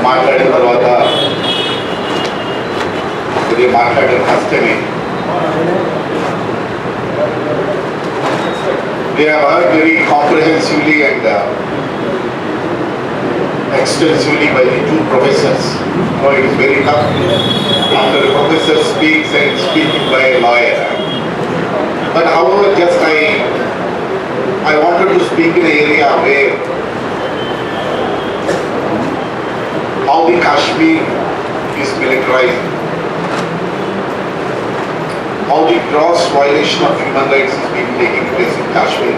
మాట్లాడిన తర్వాత ఇది మాట్లాడడం కష్టమే. They have heard very comprehensively and extensively by the two professors. No, it is very tough after a professor speaks and speaking by a lawyer. But however, just I wanted to speak in an area where how the Kashmir is militarized, how the gross violation of human rights is being taking place in Kashmir,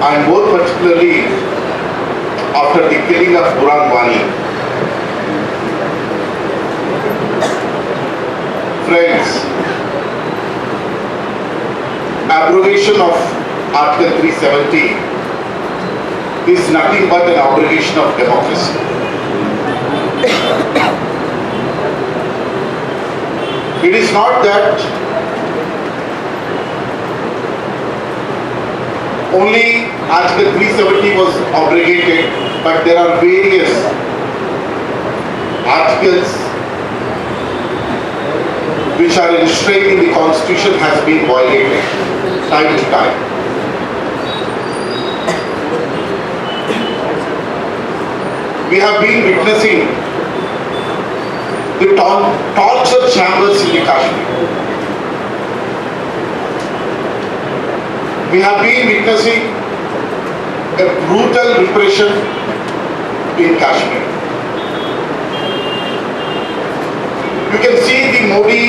and more particularly after the killing of Burhan Wani. Friends, abrogation of Article 370 is nothing but an abrogation of democracy. It is not that only Article 370 was abrogated, but there are various articles which are enshrined in the Constitution has been violated time to time. We have been witnessing the torture chambers in the Kashmir. We have been witnessing a brutal repression in Kashmir. You can see the Modi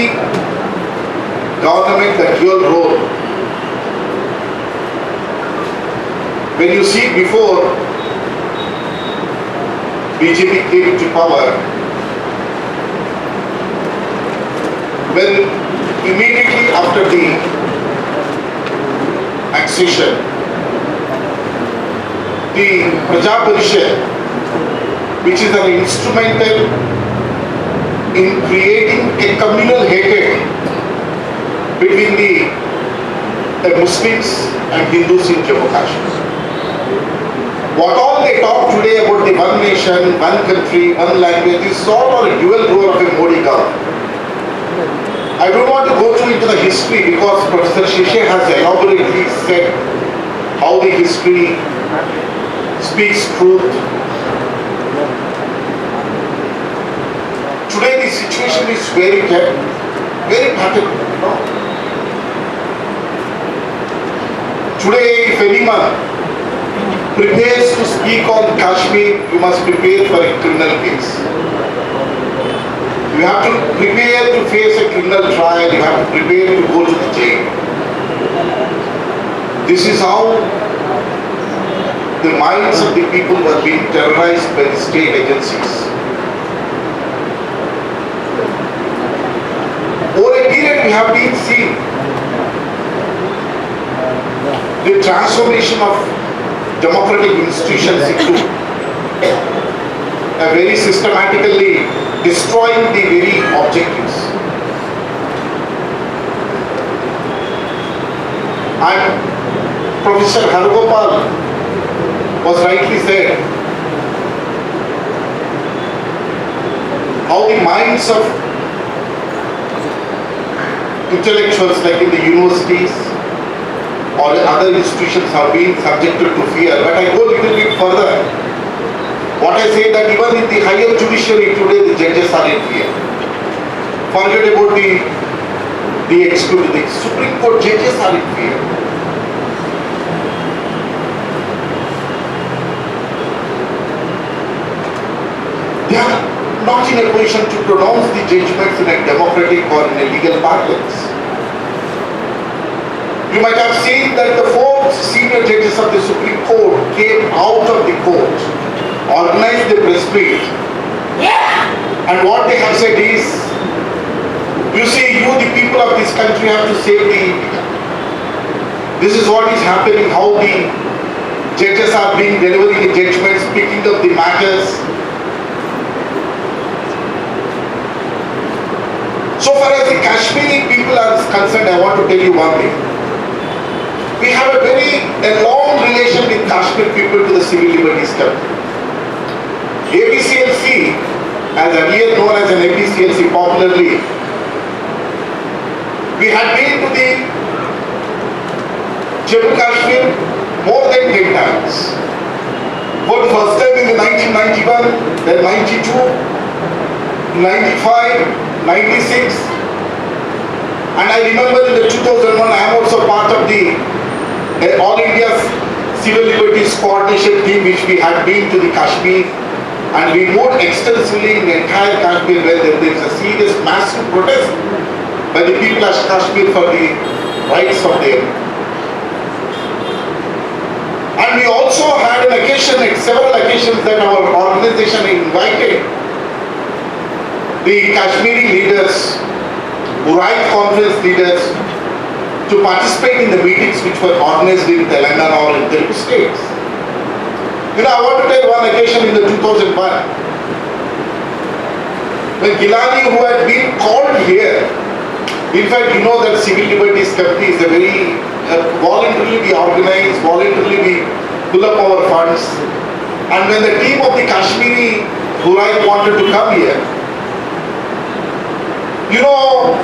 government, the dual role. When you see before BJP came into power, when immediately after the accession, the prajaparishaek, which is an instrumental in creating a communal hatred between the Muslims and Hindus in Jammu Kashmir. What all they talk today about the one nation, one country, one language is sort of a dual role of a Modi government. I don't want to go into the history because Professor Seshaiah has elaborately said how the history speaks truth. Today the situation is very pathetic. No? Today, if anyone prepares to speak on Kashmir, you must prepare for a criminal case. You have to prepare to face a criminal trial, you have to prepare to go to the jail. This is how the minds of the people were being terrorized by the state agencies. Over a period we have been seeing the transformation of democratic institutions into a very systematically destroying the very objectives. And Professor Haragopal was rightly said how the minds of intellectuals like in the universities or other institutions have been subjected to fear. But I go a little bit further. What I say that even in the Higher Judiciary today, the judges are in fear. Forget about the executive. The Supreme Court judges are in fear. They are not in a position to pronounce the judgments in a democratic or in a legal parlance. You might have seen that the 4 senior judges of the Supreme Court came out of the court, organized the press meet, and what they have said is, you see, you the people of this country have to save the India. This is what is happening, how the judges are being delivering the judgments, picking up the matters. So far as the Kashmiri people are concerned, I want to tell you one thing. We have a long relation with Kashmir people to the civil liberties capital. APCLC, as earlier known as an APCLC popularly, we had been to the Jammu Kashmir more than 10 times. For the first time in the 1991, then 92, 95, 96, and I remember in the 2001 I am also part of the All India Civil Liberties coordination team, which we had been to the Kashmir, and we moved extensively in the entire Kashmir where there is a serious massive protest by the people of Kashmir for the rights of them. And we also had an occasion, at several occasions, that our organization invited the Kashmiri leaders, right conference leaders, to participate in the meetings which were organized in Telangana or in Telugu states. You know, I want to tell one occasion in the 2001, when Gilani, who had been called here, in fact, you know that Civil Liberties Committee is a very voluntarily we organize, voluntarily we pull up our funds, and when the team of the Kashmiri Hurai wanted to come here, you know,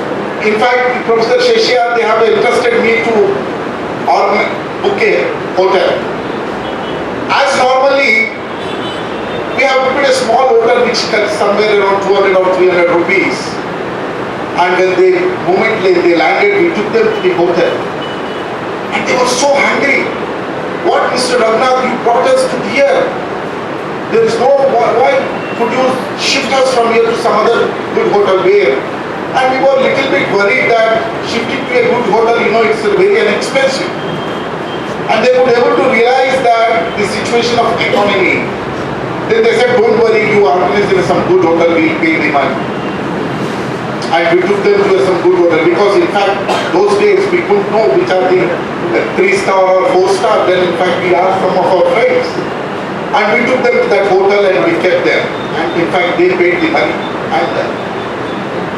in fact, Professor Seshaiah, they have entrusted me to book a hotel. As normally, we have booked a small hotel which costs somewhere around 200 or 300 rupees. And when the moment they landed, we took them to the hotel. And they were so hungry. What, Mr. Ragunath, you brought us to here? There is no, why could you shift us from here to some other good hotel where? And we were a little bit worried that shifting to a good hotel, you know, it's very inexpensive. And they were able to realize that the situation of economy. Then they said, don't worry, you organize in some good hotel, we'll pay the money. And we took them to some good hotel because in fact, those days we couldn't know which are the 3-star or 4-star. Then in fact, we asked some of our friends. And we took them to that hotel and we kept them. And in fact, they paid the money.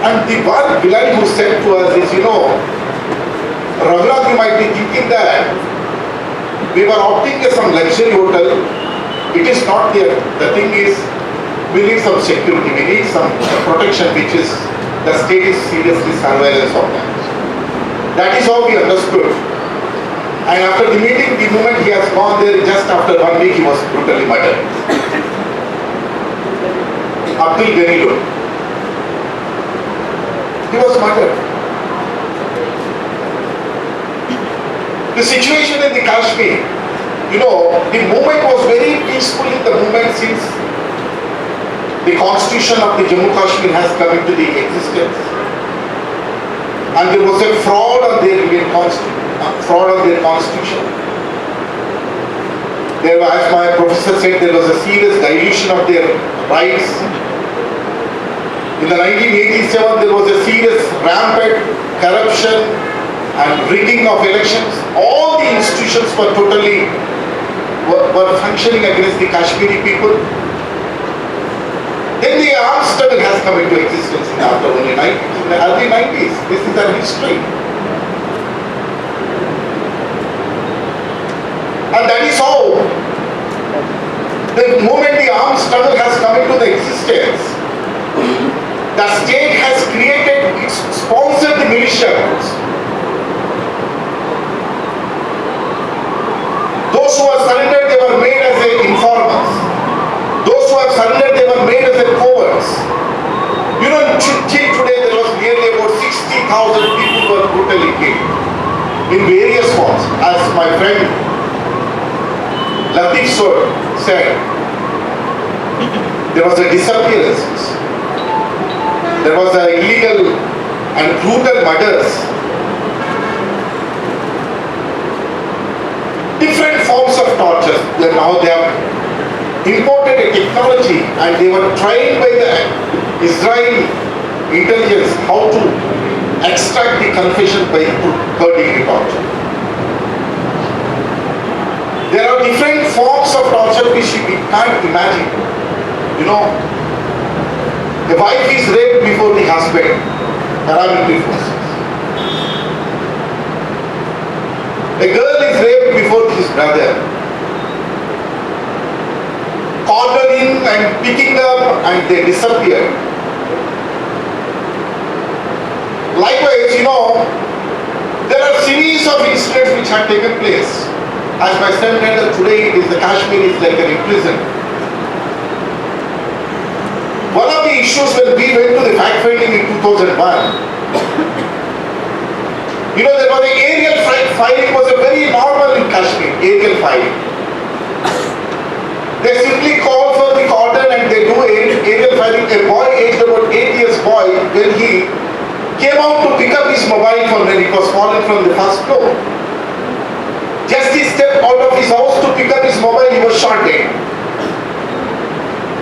And the one villain who said to us is, you know, Ragunath, you might be thinking that we were opting for some luxury hotel. It is not there. The thing is, we need some security, we need some protection, which is, the state is seriously surveillance of that. That is how we understood. And after the meeting, the moment he has gone there, just after 1 week, he was brutally murdered. Until Ganilo. He was murdered. The situation in the Kashmir, you know, the movement was very peaceful in the movement since the constitution of the Jammu Kashmir has come into the existence. And there was a fraud on their constitution. There was, as my professor said, there was a serious dilution of their rights. In the 1987, there was a serious rampant corruption and rigging of elections. All the institutions were totally were functioning against the Kashmiri people. Then the armed struggle has come into existence after only in the early 90s. This is our history. And that is how the moment the armed struggle has come into the existence, the state has created, it's sponsored the militia groups. Those who have surrendered, they were made as informers. Those who have surrendered, they were made as coverts. You know, till today there was nearly about 60,000 people who were brutally killed in various forms. As my friend Lateef said, there was a disappearances. There was a illegal and brutal murders. Different forms of torture. Now they have imported a technology and they were trained by the Israeli intelligence how to extract the confession by third-degree torture. There are different forms of torture which we can't imagine. You know, the wife is raped before the husband, paramilitary forces. A girl is raped before his brother. Cornered in and picking up and they disappeared. Likewise, there are series of incidents which have taken place. As my son said, today it is the Kashmir is like an imprisoned. One of the issues when we went to the fact finding in 2001, there was the aerial firing was a very normal in Kashmir, aerial firing. They simply call for the cordon and they do aerial firing. A boy aged about 8 years boy, when he came out to pick up his mobile phone when it was fallen from the first floor. Just he stepped out of his house to pick up his mobile, he was shot dead.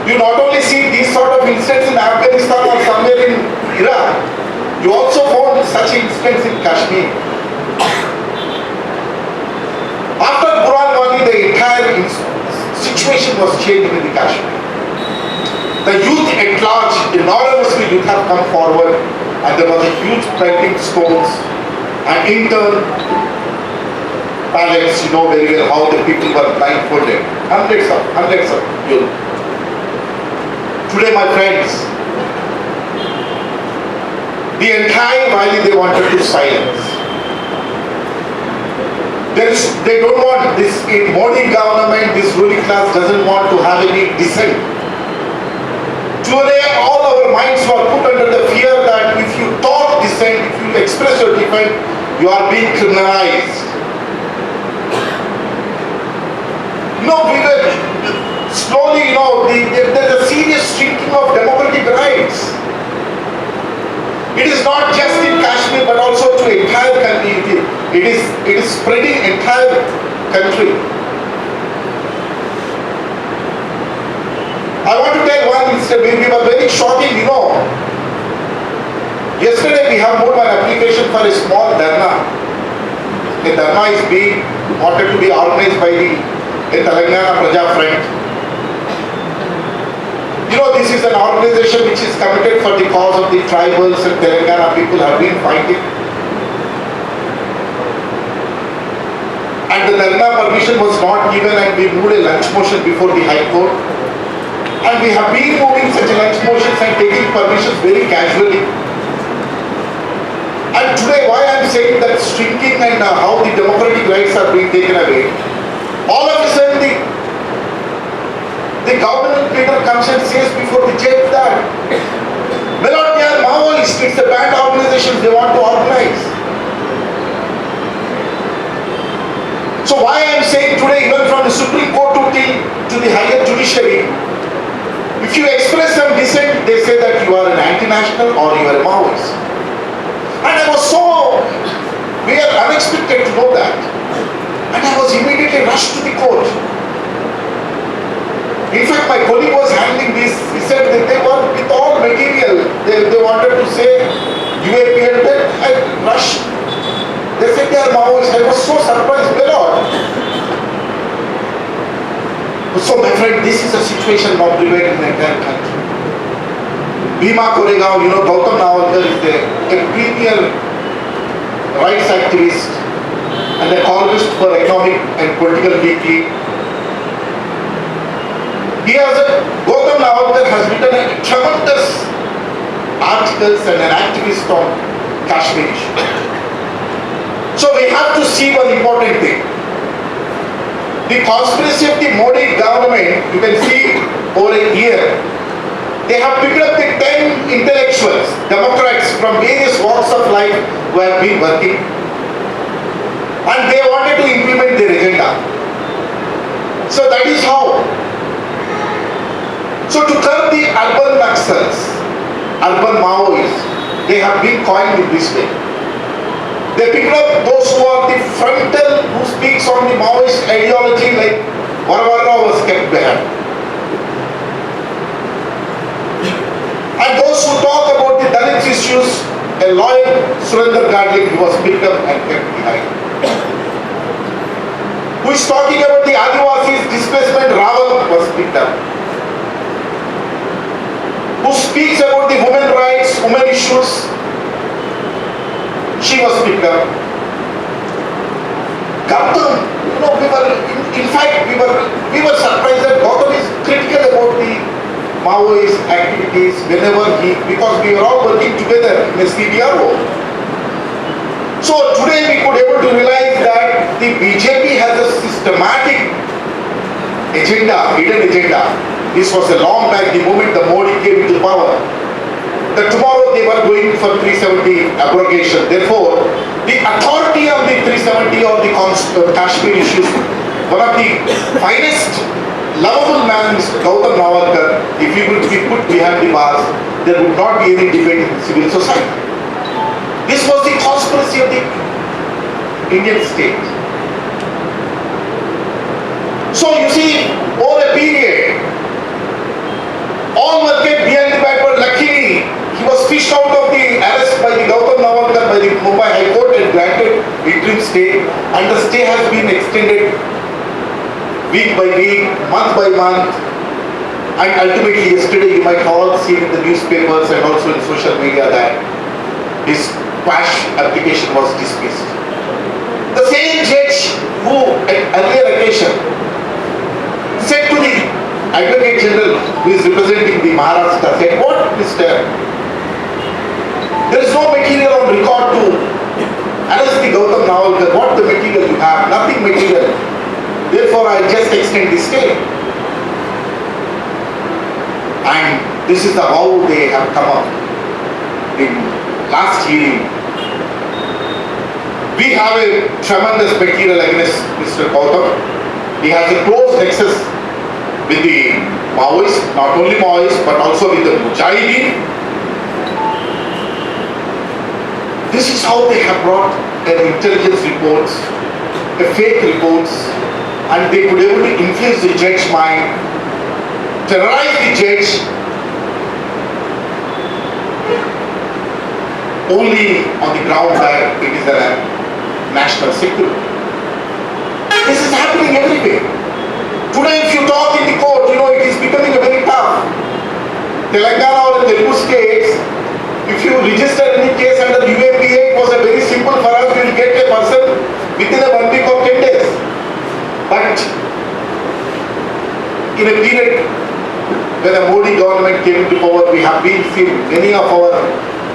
You not only see these sort of incidents in Afghanistan or somewhere in Iraq, you also found such incidents in Kashmir. After Burhan Wani, the entire situation was changed in the Kashmir. The youth at large, enormously youth have come forward, and there was a huge pelting stones, and in turn, parents, very well how the people were blindfolded. Hundreds of youth. Today, my friends, the entire valley they wanted to silence. They don't want this in Modi government, this ruling class doesn't want to have any dissent. Today, all our minds were put under the fear that if you talk dissent, if you express your dissent, you are being criminalized. We were slowly, there's a serious shrinking of democratic rights. It is not just in Kashmir, but also to entire country. It is spreading entire country. I want to tell one incident. We were very shocking, Yesterday we have moved an application for a small dharna. The dharna is being wanted to be organized by the Telangana Front. This is an organization which is committed for the cause of the tribals and Telangana people have been fighting. And the dharna permission was not given and we moved a lunch motion before the High Court. And we have been moving such lunch motions and taking permissions very casually. And today why I am saying that shrinking and how the democratic rights are being taken away, all of a sudden the government leader comes and says before the judge that they are Maoists, it's the banned organizations they want to organize. So why I am saying today, even from the Supreme Court to the Higher Judiciary, if you express some dissent, they say that you are an anti-national or you are a Maoist. And I was we are unexpected to know that. And I was immediately rushed to the court. In fact, my colleague was handling this. He said that they were with all material. They wanted to say UAPL. Then I rushed. They said they are Maoists. I was so surprised, my lord. So, my friend, this is a situation now prevailing in the entire country. Bhima Koregaon, Gautam Navalkar is a premier rights activist and a columnist for Economic and Political Weekly. Gautam Navalkar has written a tremendous articles and an activist on Kashmir issue. So we have to see one important thing. The conspiracy of the Modi government, you can see over a year, they have picked up the 10 intellectuals, democrats from various walks of life who have been working, and they wanted to implement their agenda. So that is how. So to curb the urban Naxals, urban Maoists, they have been coined in this way. They picked up those who are the frontal, who speaks on the Maoist ideology, like Varavara was kept behind. And those who talk about the Dalit issues, a lawyer, Surinder Gadlik, who was picked up and kept behind. Who is talking about the Adivasis displacement, Raval was picked up. Who speaks about the women rights, women issues, she was picked up. Gautam, we were surprised that Gautam is critical about the Maoist activities whenever because we are all working together in a CDRO. So today we could able to realize that the BJP has a systematic agenda, hidden agenda. This was a long back, the moment the Modi came into power, that tomorrow they were going for 370 abrogation. Therefore, the authority of the 370 or the Kashmir issues, one of the finest, lovable man, Mr. Gautam Navalkar, if he would be put behind the bars, there would not be any debate in civil society. This was the conspiracy of the Indian state. So you see, over a period, all were kept behind the back, but luckily, he was fished out of the arrest by the Gautam Navalkar by the Mumbai High Court and granted interim stay, and the stay has been extended week by week, month by month, and ultimately yesterday you might have all seen in the newspapers and also in social media that his quash application was dismissed. The same judge who at earlier occasion said to the Advocate General who is representing the Maharashtra, said, what Mr. There is no material on record to arrest the Gautam Navalkar. What the material you have? Nothing material. Therefore, I just extend the stay. And this is the how they have come up in last hearing. We have a tremendous material against Mr. Gautam. He has a close nexus with the Maoists, not only Maoists, but also with the Mujahideen. This is how they have brought an intelligence reports, a fake reports, and they could able to influence the judge's mind, terrorize the judge, only on the ground that it is a national security. This is happening everywhere. Today if you talk in the court, it is becoming a very tough. Telangana or Telugu states, if you register any case under UAPA, it was a very simple for us, we will get a person within a 1 week or 10 days. But in a period when the Modi government came into power, we have been seen many of our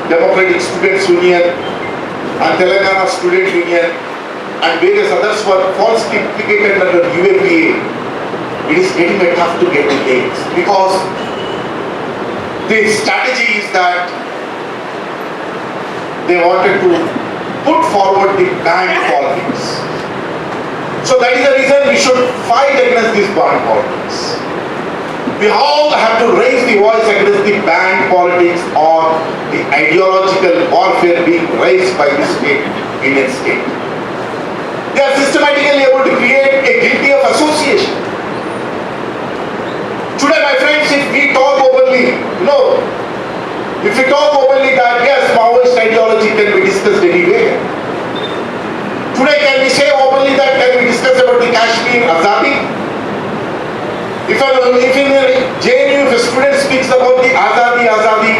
Democratic Students Union and Telangana Student Union and various others were falsely implicated under UAPA. It is getting tough to get the case because the strategy is that they wanted to put forward the banned politics. So that is the reason we should fight against this banned politics. We all have to raise the voice against the banned politics or the ideological warfare being raised by the state, Indian state. They are systematically able to create a guilty of association. Today, my friends, if we talk openly, if we talk openly that yes, Maoist ideology can be discussed anywhere. Today, can we say openly that can we discuss about the Kashmir Azadi? If in JNU, if a student speaks about the Azadi,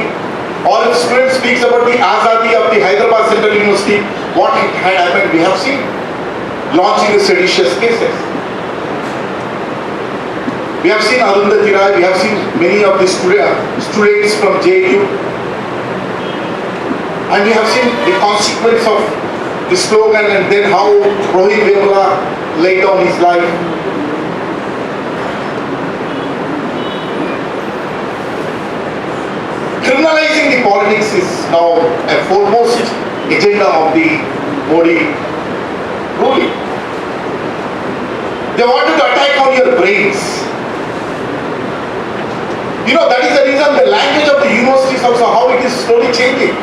or if a student speaks about the Azadi of the Hyderabad Central University, what had happened we have seen. Launching the seditious cases. We have seen Arundhati Rai, we have seen many of the students from JNU, and we have seen the consequence of the slogan and then how Rohit Vemula laid down his life. Criminalizing the politics is now a foremost agenda of the Modi ruling. They wanted to attack on your brains. That is the reason the language of the universities also, how it is slowly changing.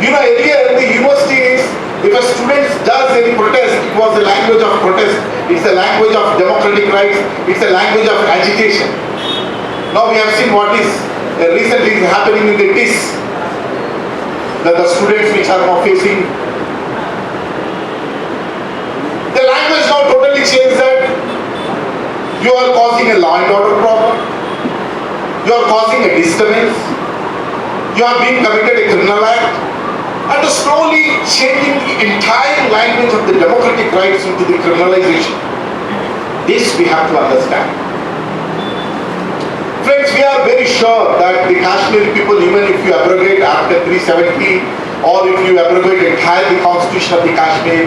Earlier the universities, if a student does any protest, it was the language of protest, it's the language of democratic rights, it's the language of agitation. Now we have seen what is recently is happening in the TIS, that the students which are now facing, the language now totally changed that you are causing a law and order problem, you are causing a disturbance, you are being committed a criminal act, and slowly changing the entire language of the democratic rights into the criminalization. This we have to understand. Friends, we are very sure that the Kashmiri people, even if you abrogate Article 370 or if you abrogate entirely the constitution of the Kashmir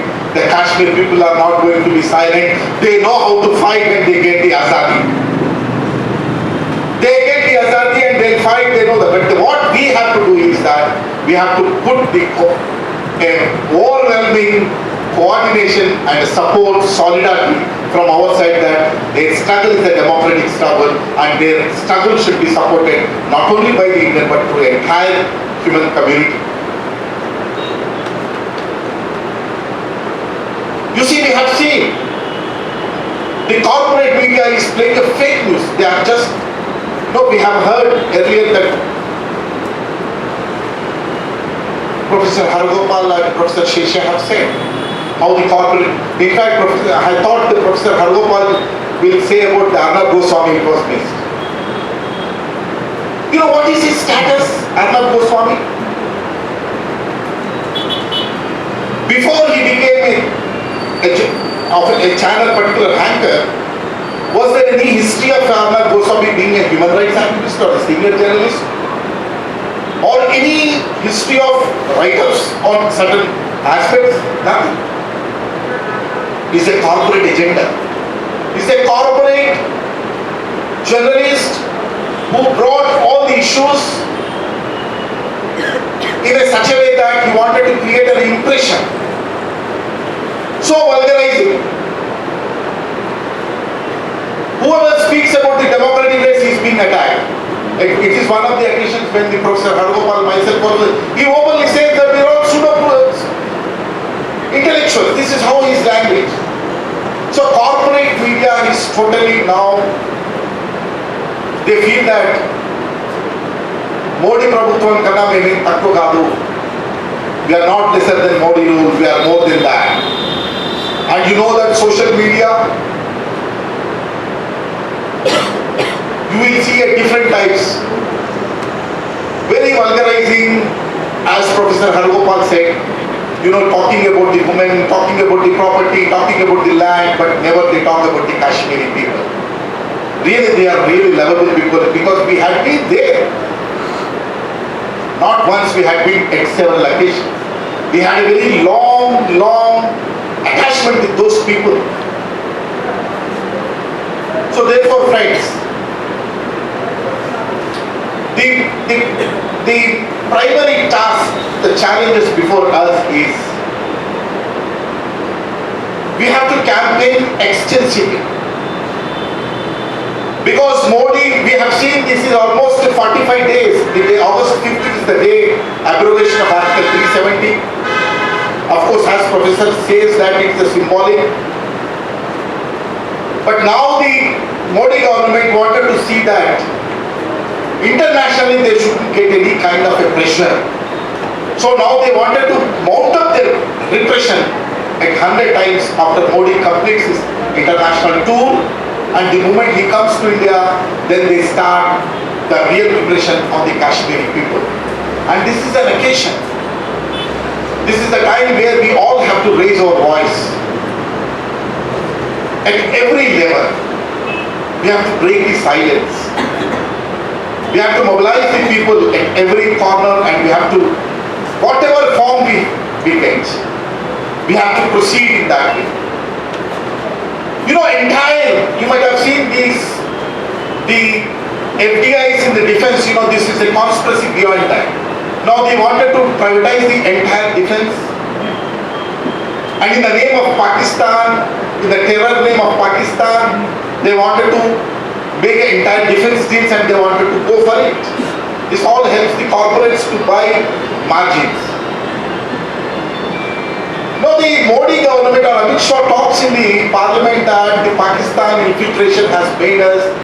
people are not going to be silent. They know how to fight when they get the Azadi. They get the Azadi and they'll fight, they know that. But what we have to do is that we have to put the overwhelming coordination and support, solidarity from our side that their struggle is a democratic struggle and their struggle should be supported not only by the Indian but to the entire human community. You see, we have seen the corporate media is playing a fake news. They are just, we have heard earlier that Professor Haragopal and Professor Seshaiah have said how the corporate, in fact, I thought that Professor Haragopal will say about the Arnab Goswami was missed. You know what is his status, Arnab Goswami? Before he became a channel particular anchor, was there any history of Arnab Goswami being a human rights activist or a senior journalist? Or any history of writers on certain aspects? Nothing. It's a corporate agenda. It's a corporate journalist who brought all the issues in such a way that he wanted to create an impression. So vulgarizing. Whoever speaks about the democratic race is being attacked. It is one of the occasions when the Professor Haragopal myself, he openly says that we are all pseudo-plurals. Intellectuals, this is how his language. So corporate media is totally now, they feel that Modi Prabhutvam kanna meme takku kaadu. We are not lesser than Modi rule, we are more than that. And you know that social media, you will see at different types. Very vulgarizing, as Professor Haragopal said, talking about the women, talking about the property, talking about the land, but never they talk about the Kashmiri people. Really, they are really lovable people because we had been there. Not once, we had been at several occasions. We had a very long attachment with those people. So therefore, friends, the primary task, the challenges before us is we have to campaign extensively. Because Modi, we have seen this is almost 45 days. The day August 5th is the day abrogation of Article 370. Of course, as Professor says that it's a symbolic. But now the Modi government wanted to see that internationally they shouldn't get any kind of a pressure. So now they wanted to mount up their repression at 100 times after Modi completes his international tour, and the moment he comes to India, then they start the real repression of the Kashmiri people. And this is an occasion. This is the time where we all have to raise our voice. At every level, we have to break the silence. We have to mobilize the people at every corner, and we have to, whatever form we get, we have to proceed in that way. You might have seen these, the FDIs in the defense, this is a conspiracy beyond that. Now they wanted to privatize the entire defense. And in the name of Pakistan, in the terror name of Pakistan, they wanted to make an entire defense deals and they wanted to go for it. This all helps the corporates to buy margins. Now the Modi government or Amit Shah talks in the parliament that the Pakistan infiltration has made us